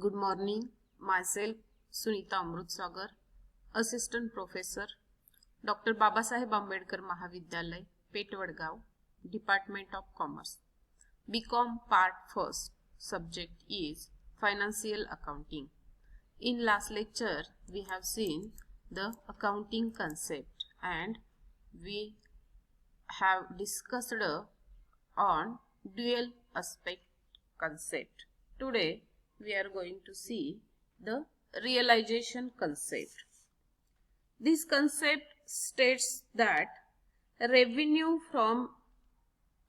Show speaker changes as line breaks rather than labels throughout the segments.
Good morning. Myself Sunita Amrutsagar, Assistant Professor, Dr. Babasaheb Ambedkar Mahavidyalay, Pet Vadgaon, Department of Commerce. BCom Part 1st. Subject is Financial Accounting. In last lecture, we have seen the accounting concept and we have discussed on dual aspect concept. Today, we are going to see the realization concept. This concept states that revenue from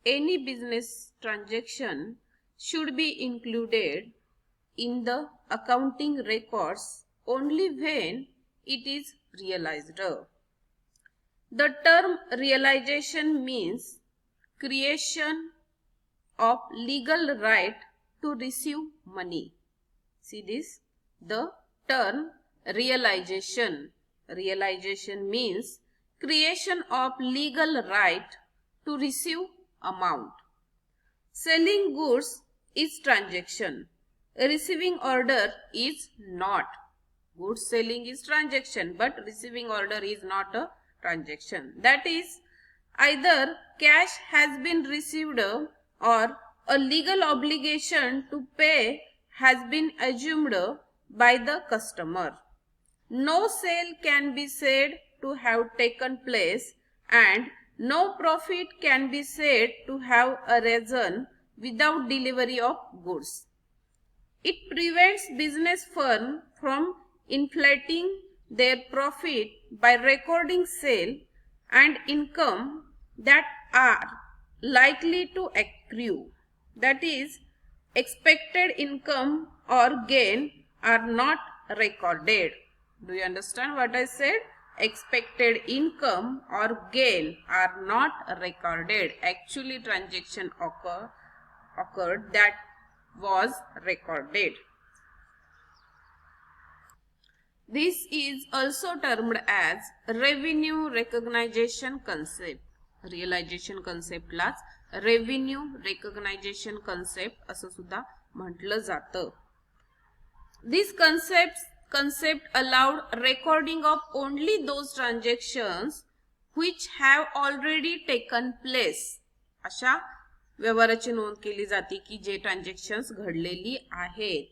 any business transaction should be included in the accounting records only when it is realized. The term realization means creation of legal right to receive money. See this, the term realization. Realization means creation of legal right to receive amount. Selling goods is transaction. Receiving order is not. Goods selling is transaction, but receiving order is not a transaction. That is, either cash has been received or a legal obligation to pay has been assumed by the customer. No sale can be said to have taken place and no profit can be said to have arisen without delivery of goods. It prevents business firms from inflating their profit by recording sale and income that are likely to accrue. That is, expected income or gain are not recorded. Do you understand what I said? Expected income or gain are not recorded. Actually, transaction occurred that was recorded. This is also termed as revenue recognition concept. Realization concept लाच revenue recognition concept असं सुद्धा म्हटलं जातं. This concept allowed recording of only those transactions which have already taken place. अशा व्यवहाराची नोंद केली जाते की जे ट्रान्झॅक्शन्स घडलेली आहेत.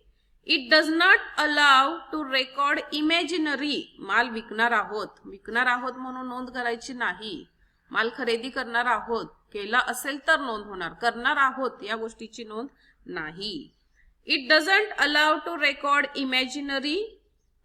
It does not allow to record imaginary. माल विकणार आहोत म्हणून नोंद करायची नाही. माल खरेदी करणार आहोत, केला असेल तर नोंद होणार, करणार आहोत या गोष्टीची नोंद नाही. It doesn't allow to record imaginary,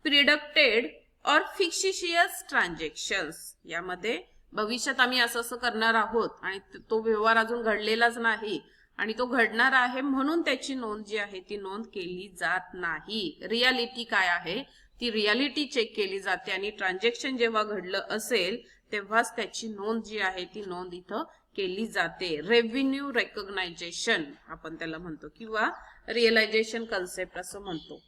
predicted or fictitious transactions. यामध्ये भविष्यात आम्ही असं करणार आहोत आणि तो व्यवहार अजून घडलेलाच नाही आणि तो घडणार आहे म्हणून त्याची नोंद जी आहे ती नोंद केली जात नाही. रियालिटी काय आहे ती रियालिटी चेक केली जाते आणि ट्रान्झॅक्शन जेव्हा घडलं असेल तेव्हाच त्याची नोंद जी आहे ती नोंद इथं केली जाते. रेव्हेन्यू रेकॉग्नायझेशन आपण त्याला म्हणतो किंवा रिअलायझेशन कन्सेप्ट असं म्हणतो.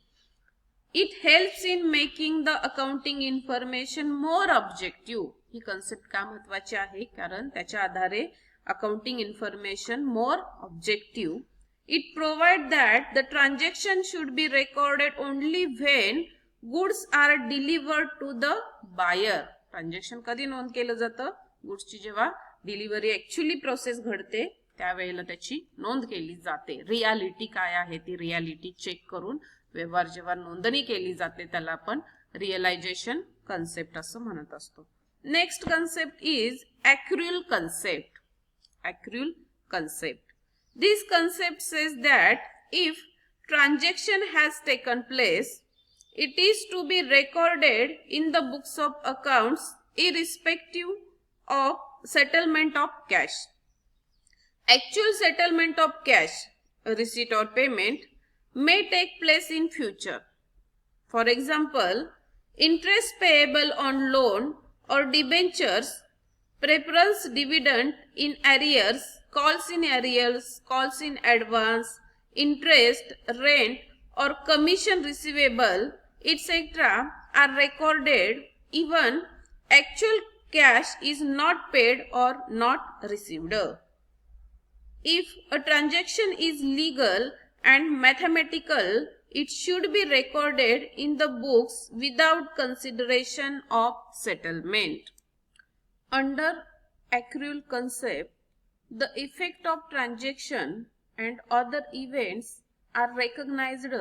It helps in making the accounting information more objective. He concept का महत्वाची आहे कारण त्याच्या आधारे accounting information more objective. It provides that the transaction should be recorded only when goods are delivered to the buyer. Transaction कधी नोंद केलं जातं? गुड्सची जेव्हा डिलिव्हरी ऍक्च्युअली प्रोसेस घडते त्यावेळेला त्याची नोंद केली जाते. रियालिटी काय आहे ती रियालिटी चेक करून व्यवहार जेव्हा नोंदणी केली जाते त्याला आपण रिअलायझेशन कन्सेप्ट असं म्हणत असतो. Next concept is accrual concept. Accrual concept. This concept says that if transaction has taken place, it is to be recorded in the books of accounts irrespective of settlement of cash. Actual settlement of cash, receipt or payment, may take place in future. For example, interest payable on loan or debentures, preference dividend in arrears, calls in arrears, calls in advance, interest, rent or commission receivable, etc. are recorded even actual cash is not paid or not received. If a transaction is legal and mathematical, it should be recorded in the books without consideration of settlement. Under accrual concept, the effect of transaction and other events are recognized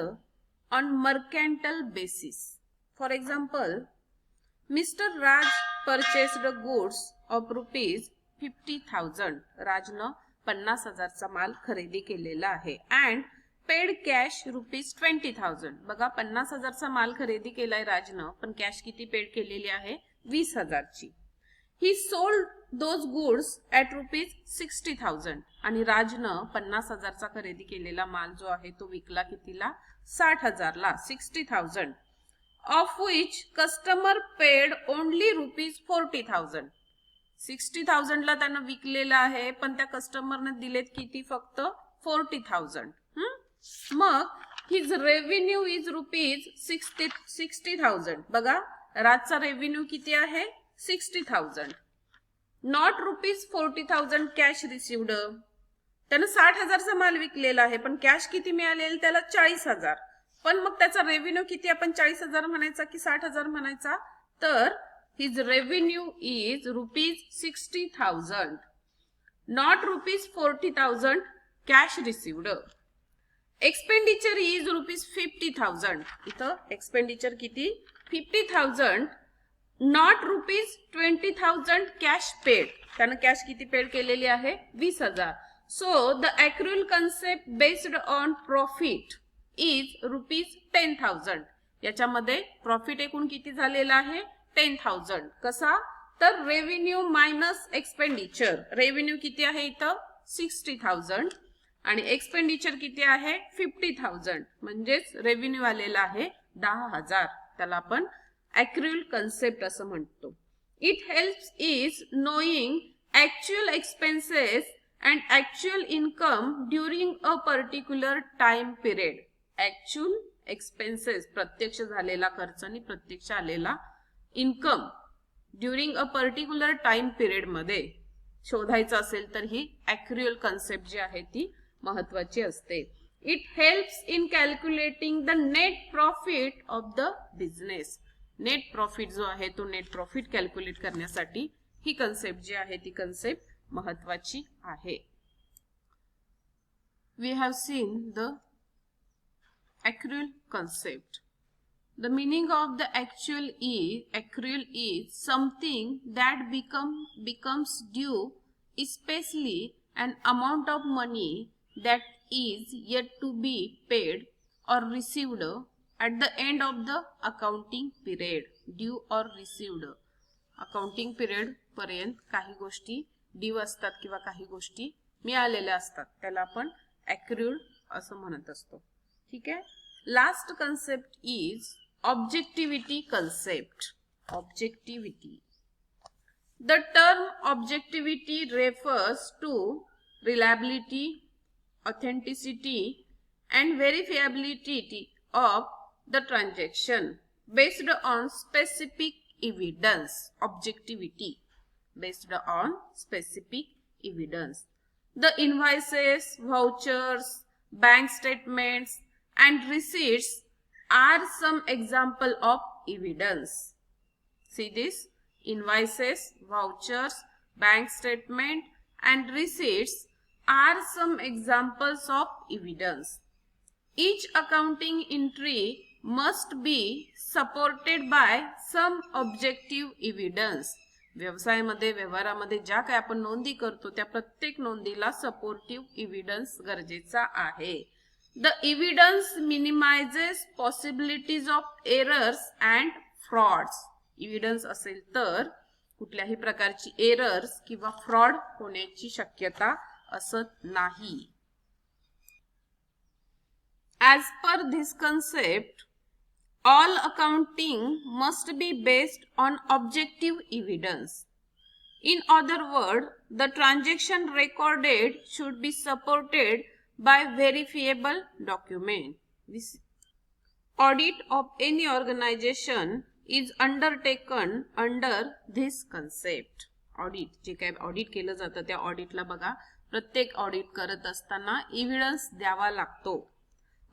on mercantile basis. For example, Mr. Raj purchased goods of rupees 50,000. राजनं 50,000चा माल खरेदी केलेला आहे and paid cash rupees 20,000. बघा 50,000चा माल खरेदी केलाय राजनं, पण cash किती पेड केलेली आहे? 20,000ची. He sold those goods at rupees 60,000. आणि राजनं 50,000चा खरेदी केलेला माल जो आहे तो विकला कितीला? 60,000ला, 60,000. Of which customer paid only rupees 40,000. 60,000ला त्यानं विकलेला आहे, पण त्या कस्टमरने दिलेत किती? फक्त 40,000. मग his revenue is rupees 60,000. बघा राजचा रेव्हेन्यू किती आहे? 60,000. Not rupees 40,000 cash received. त्यानं 60,000चा माल विकलेला आहे, पण कॅश किती मिळालेला त्याला? 40,000. पण मग त्याचा रेव्हेन्यू किती? आपण 40,000 म्हणायचा की 60,000 म्हणायचा? तर his revenue is rupees 60,000, not rupees 40,000 cash received. Expenditure is rupees 50,000. इथं एक्सपेंडिचर किती? 50,000, नॉट रुपीज 20,000 कॅश पेड. त्यानं कॅश किती पेड केलेली आहे? 20,000. So the accrual concept based on profit is rupees 10,000. याच्यामध्ये प्रॉफिट एकूण किती झालेला आहे? 10,000. कसा? तर रेव्हेन्यू मायनस एक्सपेंडिचर. रेव्हेन्यू किती आहे इथं? 60,000 आणि एक्सपेंडिचर किती आहे? 50,000. म्हणजेच रेव्हेन्यू आलेला आहे 10,000. त्याला आपण accrual concept असं म्हणतो. It helps is knowing actual expenses and actual income during a particular time period. Actual expenses प्रत्यक्ष झालेला खर्च आणि प्रत्यक्ष आलेला income during a particular time period मध्ये शोधायचं असेल तर ही accrual concept जी आहे ती महत्वाची असते. It helps in calculating the net profit of the business. Net profit जो आहे तो नेट प्रॉफिट कॅल्क्युलेट करण्यासाठी ही कन्सेप्ट जी आहे ती कन्सेप्ट महत्वाची आहे. We have seen the accrual concept. The meaning of the accrual is something that becomes due, especially an amount of money that is yet to be paid or received at the end of the accounting period. Due or received. Accounting period पर्यंत काही गोष्टी due असतात किंवा काही गोष्टी मिळालेल्या असतात, त्याला आपण accrued असं म्हणत असतो. ठीक आहे. Last concept is objectivity concept. Objectivity. The term objectivity refers to reliability, authenticity and verifiability of the transaction based on specific evidence. Objectivity based on specific evidence. The invoices, vouchers, bank statements and receipts are some example of evidence. See this: invoices, vouchers, bank statement and receipts are some examples of evidence. Each accounting entry must be supported by some objective evidence. व्यवसायामध्ये व्यवहारामध्ये ज्या काय आपण नोंदी करतो त्या प्रत्येक नोंदीला supportive evidence गरजेचा आहे. The evidence minimises possibilities of errors and frauds. Evidence असेल तर कुठल्याही प्रकारची एरर्स किंवा फ्रॉड होण्याची शक्यता असत नाही. As per this concept, all accounting must be based on objective evidence. In other words, the transaction recorded should be supported by verifiable document. This audit of any organization is undertaken under this concept. Audit जे काय audit केलं जातं त्या ऑडिटला बघा प्रत्येक audit करत असताना evidence द्यावा लागतो.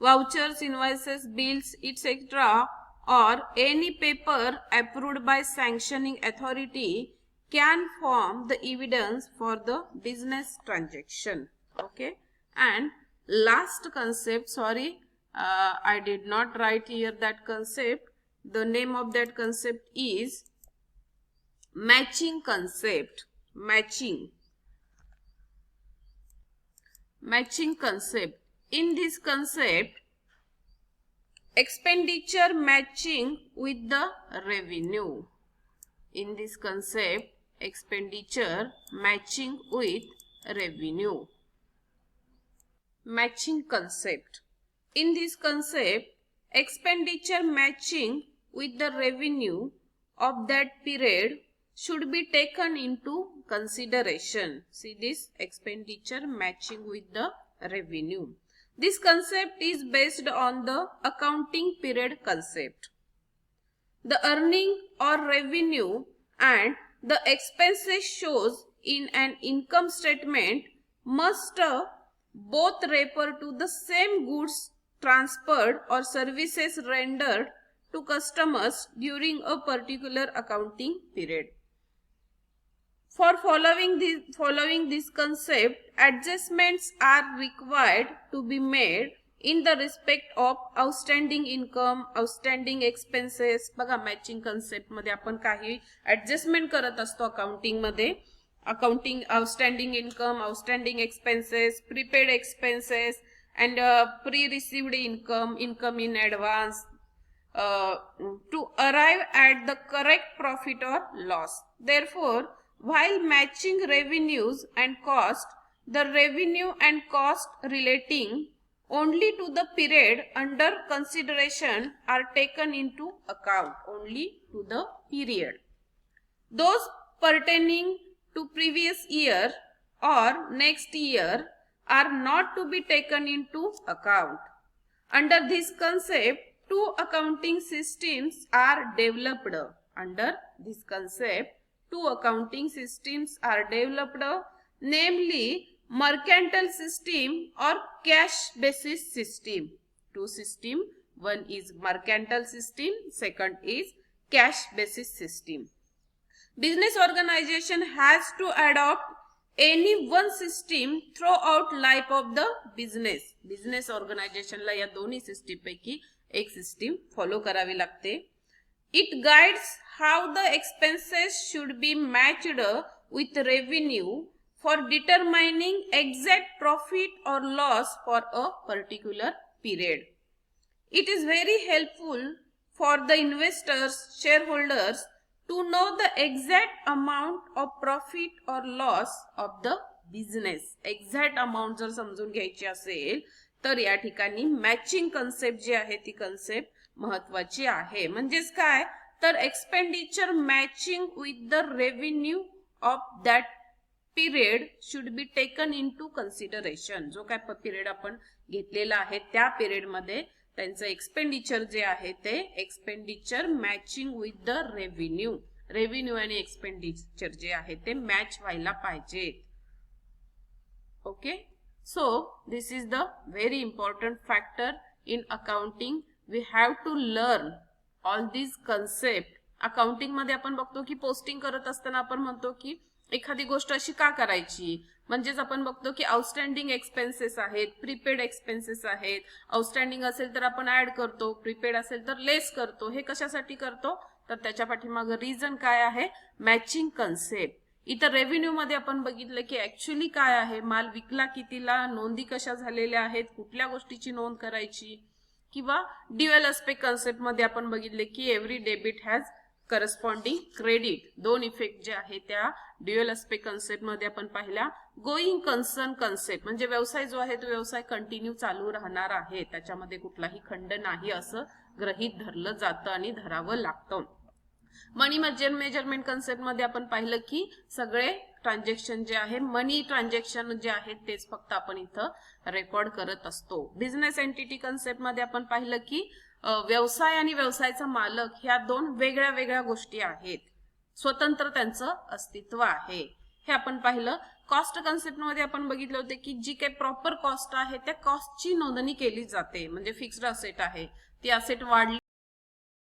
vouchers, invoices, bills, etc. or any paper approved by sanctioning authority can form the evidence for the business transaction. Okay, and last concept, sorry, I did not write here that concept. The name of that concept is matching concept. Matching concept. In this concept, expenditure matching with the revenue. In this concept, expenditure matching with revenue. Matching concept. In this concept, expenditure matching with the revenue of that period should be taken into consideration. See this, expenditure matching with the revenue. This concept is based on the accounting period concept. The earning or revenue and the expenses shows in an income statement must both refer to the same goods transferred or services rendered to customers during a particular accounting period. For following this concept, adjustments are required to be made in the respect of outstanding income, outstanding expenses. बघा, matching concept मध्ये आपण काही adjustment करत असतो accounting मध्ये. Accounting outstanding income, outstanding expenses, prepaid expenses and pre-received income, income in advance, to arrive at the correct profit or loss. Therefore, while matching revenues and cost, the revenue and cost relating only to the period under consideration are taken into account. Only to the period. Those pertaining to previous year or next year are not to be taken into account. Under this concept, two accounting systems are developed. Under this concept, two accounting systems are developed, namely mercantile system or cash basis system. Two system, one is mercantile system, second is cash basis system. Business organization has to adopt any one system throughout life of the business. Business ऑर्गनायझेशनला या दोन्ही system पैकी एक system follow करावी लागते. It guides how the expenses should be matched with revenue for determining exact profit or loss for a particular period. It is very helpful for the investors, shareholders to know the exact amount of profit or loss of the business. Exact amount जर समजून घ्यायची असेल तर या ठिकाणी matching concept जी आहे ती concept महत्वाची आहे. म्हणजेच काय तर expenditure matching with the revenue of that period should be taken into consideration. जो काय पिरियड आपण घेतलेला आहे त्या पिरियड मध्ये त्यांचं एक्सपेंडिचर जे आहे ते expenditure matching with the revenue. Revenue आणि एक्सपेंडिचर जे आहे ते मॅच व्हायला पाहिजे. Okay, so this is the very important factor in accounting. We have to learn all this concept. Accounting मध्ये आपण बघतो की पोस्टिंग करत असताना आपण म्हणतो की एखादी गोष्ट अशी का करायची. म्हणजेच आपण बघतो की आउटस्टँडिंग एक्सपेन्सेस आहेत, प्रीपेड एक्सपेन्सेस आहेत. आउटस्टँडिंग असेल तर आपण ऍड करतो, प्रीपेड असेल तर लेस करतो. हे कशासाठी करतो तर त्याच्या पाठीमागे रिझन काय आहे, मॅचिंग कन्सेप्ट. इतर रेव्हेन्यू मध्ये आपण बघितलं की ऍक्च्युअली काय आहे, माल विकला कितीला, नोंदी कशा झालेल्या आहेत, कुठल्या गोष्टीची नोंद करायची. किंवा ड्युअल एस्पेक्ट कन्सेप्ट मध्ये आपण बघितले की every debit has corresponding credit. दोन इफेक्ट जे आहे त्या ड्युअल एस्पेक्ट कन्सेप्ट मध्ये आपण पाहिल्या. गोईंग कन्सर्न कन्सेप्ट म्हणजे व्यवसाय जो आहे तो व्यवसाय कंटिन्यू चालू राहणार आहे, त्याच्यामध्ये कुठलाही खंड नाही असं गृहीत धरलं जातं आणि धरावं लागतं. मनी मेजरमेंट कन्सेप्ट मध्ये आपण पाहिलं की सगळे ट्रान्झॅक्शन जे आहे मनी ट्रान्झॅक्शन जे आहेत तेच फक्त आपण इथं रेकॉर्ड करत असतो. बिझनेस एंटिटी कन्सेप्ट मध्ये आपण पाहिलं की व्यवसाय आणि व्यवसायाचा मालक ह्या दोन वेगळ्या वेगळ्या गोष्टी आहेत, स्वतंत्र त्यांचं अस्तित्व आहे. हे आपण पाहिलं. कॉस्ट कन्सेप्ट मध्ये आपण बघितलं होतं की जी काही प्रॉपर कॉस्ट आहे त्या कॉस्टची नोंदणी केली जाते. म्हणजे फिक्स्ड असेट आहे ती असेट वाढली